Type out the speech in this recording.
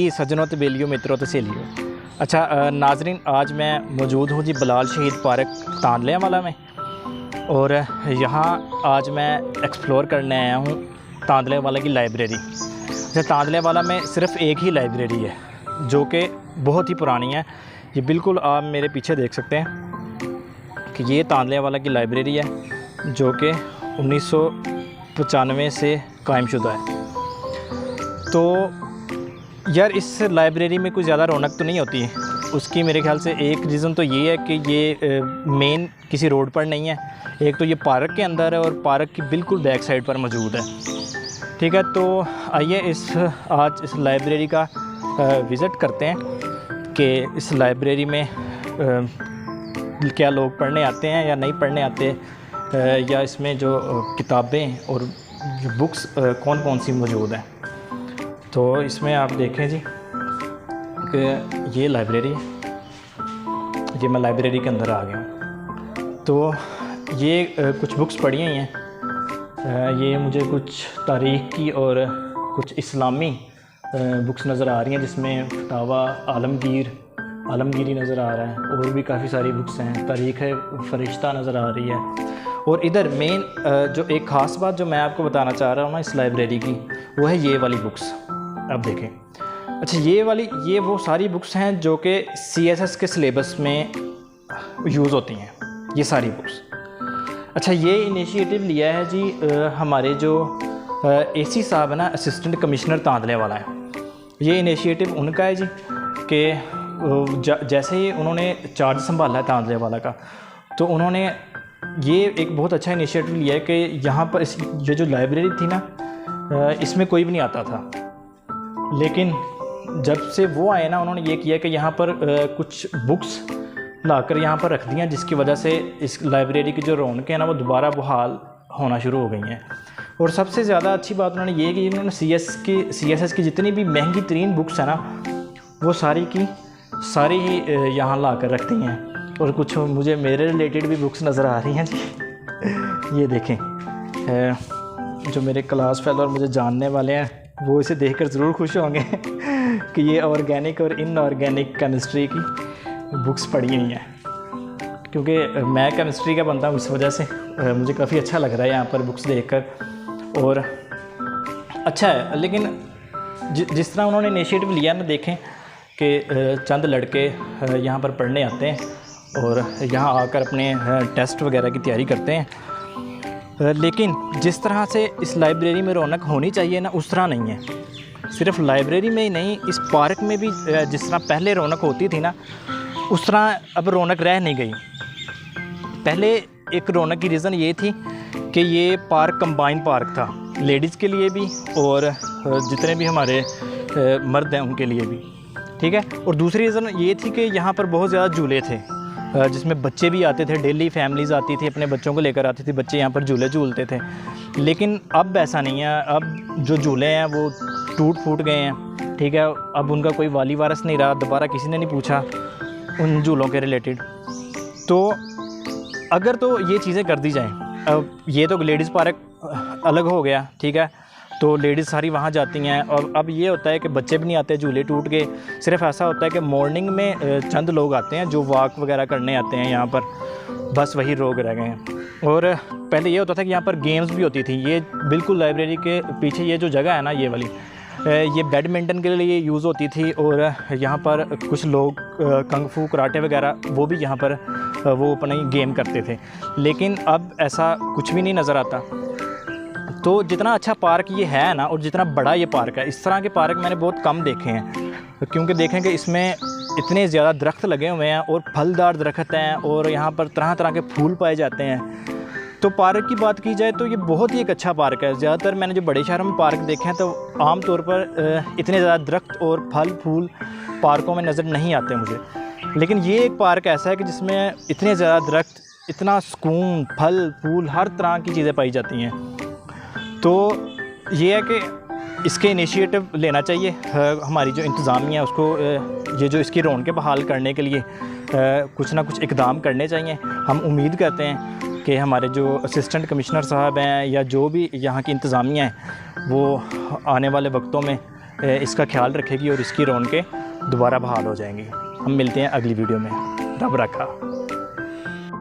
सज्जनों तो बेलियों मित्रों तो सहेलियों। अच्छा नाजरीन, आज मैं मौजूद हूँ जी बिलाल शहीद पार्क तांदले वाला में, और यहाँ आज मैं एक्सप्लोर करने आया हूँ तांदले वाला की लाइब्रेरी। अच्छा, तांदले वाला में सिर्फ़ एक ही लाइब्रेरी है जो कि बहुत ही पुरानी है। ये बिल्कुल आप मेरे पीछे देख सकते हैं कि ये तांदले वाला की लाइब्रेरी है जो कि 1995 से कायम शुदा है। तो यार इस लाइब्रेरी में कोई ज़्यादा रौनक तो नहीं होती है। उसकी मेरे ख्याल से एक रीज़न तो ये है कि ये मेन किसी रोड पर नहीं है। एक तो ये पार्क के अंदर है और पार्क की बिल्कुल बैक साइड पर मौजूद है। ठीक है, तो आइए आज इस लाइब्रेरी का विज़िट करते हैं कि इस लाइब्रेरी में क्या लोग पढ़ने आते हैं या नहीं पढ़ने आते, या इसमें जो किताबें और जो बुक्स कौन कौन सी मौजूद हैं। तो इसमें आप देखें जी कि ये लाइब्रेरी है। ये मैं लाइब्रेरी के अंदर आ गया हूँ। तो ये कुछ बुक्स पढ़ी हुई हैं। ये मुझे कुछ तारीख़ की और कुछ इस्लामी बुक्स नज़र आ रही हैं, जिसमें फतावा आलमगीरी नज़र आ रहा है, और भी काफ़ी सारी बुक्स हैं। तारीख़ फ़रिश्ता नज़र आ रही है। और इधर मेन जो एक ख़ास बात जो मैं आपको बताना चाह रहा हूँ ना इस लाइब्रेरी की, वो है ये वाली बुक्स। अब देखें, अच्छा ये वो सारी बुक्स हैं जो कि CSS के सिलेबस में यूज़ होती हैं, ये सारी बुक्स। अच्छा, ये इनिशिएटिव लिया है जी हमारे जो AC साहब है ना, असिस्टेंट कमिश्नर तांदले वाला है। ये इनिशिएटिव उनका है जी कि जैसे ही उन्होंने चार्ज संभाला है तांदले वाला का, तो उन्होंने ये एक बहुत अच्छा इनिशिएटिव लिया है कि यहाँ पर ये जो लाइब्रेरी थी ना, इसमें कोई भी नहीं आता था। लेकिन जब से वो आए ना, उन्होंने ये किया कि यहाँ पर कुछ बुक्स लाकर यहाँ पर रख दियाँ, जिसकी वजह से इस लाइब्रेरी की जो रौनकें हैं ना, वो दोबारा बहाल होना शुरू हो गई हैं। और सबसे ज़्यादा अच्छी बात उन्होंने ये की, इन्होंने CSS की जितनी भी महंगी तरीन बुक्स हैं ना, वो सारी की सारी ही यहाँ ला कर रख दी हैं। और कुछ मुझे मेरे रिलेटेड भी बुक्स नज़र आ रही हैं जी। ये देखें, जो मेरे क्लास फेलो और मुझे जानने वाले हैं वो इसे देखकर ज़रूर खुश होंगे कि ये ऑर्गेनिक और इनऑर्गेनिक केमिस्ट्री की बुक्स पढ़ी हुई हैं। क्योंकि मैं केमिस्ट्री का बनता हूँ, इस वजह से मुझे काफ़ी अच्छा लग रहा है यहाँ पर बुक्स देखकर। और अच्छा है, लेकिन जिस तरह उन्होंने इनिशिएटिव लिया ना, देखें कि चंद लड़के यहाँ पर पढ़ने आते हैं और यहाँ आकर अपने टेस्ट वगैरह की तैयारी करते हैं। लेकिन जिस तरह से इस लाइब्रेरी में रौनक होनी चाहिए ना, उस तरह नहीं है। सिर्फ लाइब्रेरी में ही नहीं, इस पार्क में भी जिस तरह पहले रौनक होती थी ना, उस तरह अब रौनक रह नहीं गई। पहले एक रौनक की रीज़न ये थी कि ये पार्क कंबाइन पार्क था, लेडीज़ के लिए भी और जितने भी हमारे मर्द हैं उनके लिए भी। ठीक है, और दूसरी रीज़न ये थी कि यहाँ पर बहुत ज़्यादा झूले थे, जिसमें बच्चे भी आते थे। डेली फैमिलीज़ आती थी, अपने बच्चों को लेकर आती थी, बच्चे यहाँ पर झूले झूलते थे। लेकिन अब ऐसा नहीं है। अब जो झूले हैं वो टूट फूट गए हैं। ठीक है, अब उनका कोई वाली वारस नहीं रहा, दोबारा किसी ने नहीं पूछा उन झूलों के रिलेटेड। तो अगर तो ये चीज़ें कर दी जाएँ, अब ये तो लेडीज़ पार्क अलग हो गया, ठीक है, तो लेडीज़ सारी वहाँ जाती हैं। और अब ये होता है कि बच्चे भी नहीं आते, झूले टूट गए। सिर्फ ऐसा होता है कि मॉर्निंग में चंद लोग आते हैं जो वॉक वगैरह करने आते हैं यहाँ पर, बस वही लोग रह गए हैं। और पहले ये होता था कि यहाँ पर गेम्स भी होती थी। ये बिल्कुल लाइब्रेरी के पीछे ये जो जगह है ना, ये वाली, ये बैडमिंटन के लिए यूज़ होती थी। और यहाँ पर कुछ लोग कंग फू कराटे वगैरह वो भी यहाँ पर वो अपना गेम करते थे। लेकिन अब ऐसा कुछ भी नहीं नज़र आता। तो जितना अच्छा पार्क ये है ना, और जितना बड़ा ये पार्क है, इस तरह के पार्क मैंने बहुत कम देखे हैं। क्योंकि देखें कि इसमें इतने ज़्यादा दरख्त लगे हुए हैं और फलदार दरख्त हैं, और यहाँ पर तरह तरह के फूल पाए जाते हैं। तो पार्क की बात की जाए तो ये बहुत ही एक अच्छा पार्क है। ज़्यादातर मैंने जो बड़े शहरों में पार्क देखे हैं, तो आम तौर पर इतने ज़्यादा दरख्त और फल फूल पार्कों में नज़र नहीं आते मुझे। लेकिन ये एक पार्क ऐसा है कि जिसमें इतने ज़्यादा दरख्त, इतना सुकून, फल फूल, हर तरह की चीज़ें पाई जाती हैं। तो ये है कि इसके इनिशिएटिव लेना चाहिए हमारी जो इंतज़ामिया है उसको, ये जो इसकी रौनकें बहाल करने के लिए कुछ ना कुछ इक़दाम करने चाहिए। हम उम्मीद करते हैं कि हमारे जो असिस्टेंट कमिश्नर साहब हैं या जो भी यहाँ की इंतज़ामिया है, वो आने वाले वक्तों में इसका ख्याल रखेगी और इसकी रौनकें दोबारा बहाल हो जाएंगी। हम मिलते हैं अगली वीडियो में। रब रखा।